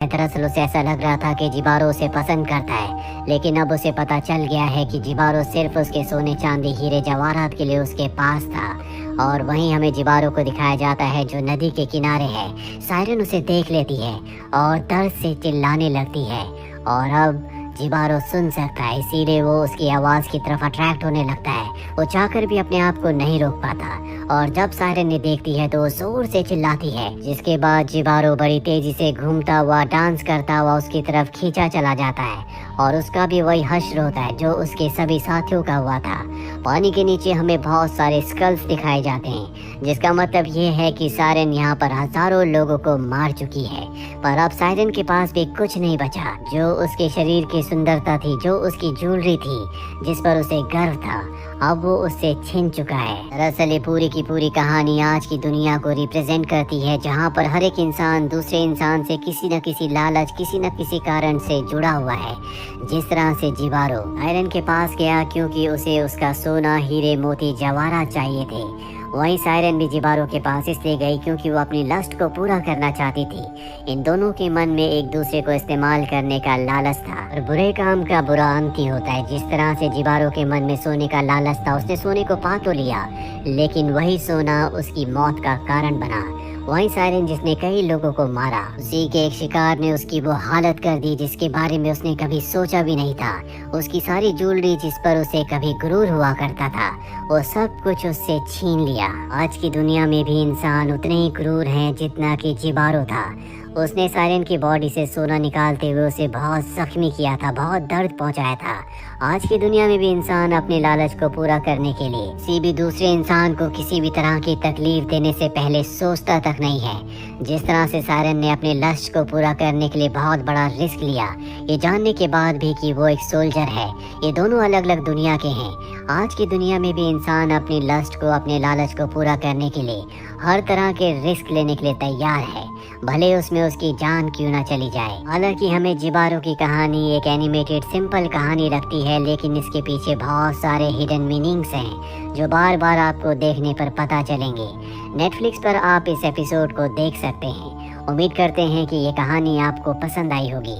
दरअसल उसे ऐसा लग रहा था कि जिबारो उसे पसंद करता है, लेकिन अब उसे पता चल गया है कि जिबारो सिर्फ उसके सोने चांदी हीरे जवाहरात के लिए उसके पास था। और वहीं हमें जिबारो को दिखाया जाता है जो नदी के किनारे है। सायरन उसे देख लेती है और दर्द से चिल्लाने लगती है और अब जिबारो सुन सकता है, इसीलिए वो उसकी आवाज की तरफ अट्रैक्ट होने लगता है। वो चाहकर भी अपने आप को नहीं रोक पाता और जब सायरन ने देखती है तो वो जोर से चिल्लाती है, जिसके बाद जिबारो बड़ी तेजी से घूमता हुआ डांस करता हुआ उसकी तरफ खींचा चला जाता है और उसका भी वही हश्र होता है जो उसके सभी साथियों का हुआ था। पानी के नीचे हमें बहुत सारे स्कल्स दिखाए जाते हैं, जिसका मतलब ये है कि सायरन यहाँ पर हजारों लोगों को मार चुकी है। पर अब सायरन के पास भी कुछ नहीं बचा। जो उसके शरीर की सुंदरता थी, जो उसकी ज्वेलरी थी, जिस पर उसे गर्व था, अब वो उससे छिन चुका है। दरअसल ये पूरी की पूरी कहानी आज की दुनिया को रिप्रेजेंट करती है, जहाँ पर हर एक इंसान दूसरे इंसान से किसी न किसी लालच, किसी न किसी कारण से जुड़ा हुआ है। जिस तरह से जिबारो सायरन के पास गया क्योंकि उसे उसका सोना, हीरे, मोती, जवाहरात चाहिए थे, वहीं सायरन भी जिबारो के पास इसलिए गई क्योंकि वो अपनी लस्ट को पूरा करना चाहती थी। इन दोनों के मन में एक दूसरे को इस्तेमाल करने का लालच था और बुरे काम का बुरा अंत ही होता है। जिस तरह से जिबारो के मन में सोने का लालच था, उसने सोने को पा तो लिया, लेकिन वही सोना उसकी मौत का कारण बना। वहीं सायरन जिसने कई लोगों को मारा, उसी के एक शिकार ने उसकी वो हालत कर दी जिसके बारे में उसने कभी सोचा भी नहीं था। उसकी सारी ज्वेलरी जिस पर उसे कभी गुरूर हुआ करता था, वो सब कुछ उससे छीन लिया। आज की दुनिया में भी इंसान उतने ही क्रूर हैं जितना कि जिबारो था। उसने सायरन की बॉडी से सोना निकालते हुए उसे बहुत जख्मी किया था, बहुत दर्द पहुंचाया था। आज की दुनिया में भी इंसान अपने लालच को पूरा करने के लिए किसी भी दूसरे इंसान को किसी भी तरह की तकलीफ देने से पहले सोचता तक नहीं है। जिस तरह से सायरन ने अपने लक्ष्य को पूरा करने के लिए बहुत बड़ा रिस्क लिया, ये जानने के बाद भी कि वो एक सोल्जर है। ये दोनों अलग अलग दुनिया के हैं। आज की दुनिया में भी इंसान अपनी लस्ट को, अपने लालच को पूरा करने के लिए हर तरह के रिस्क लेने के लिए तैयार है, भले उसमें उसकी जान क्यों ना चली जाए। हालांकि हमें जिबारो की कहानी एक एनिमेटेड सिंपल कहानी लगती है, लेकिन इसके पीछे बहुत सारे हिडन मीनिंग्स हैं जो बार बार आपको देखने पर पता चलेंगे। नेटफ्लिक्स पर आप इस एपिसोड को देख सकते हैं। उम्मीद करते हैं कि ये कहानी आपको पसंद आई होगी।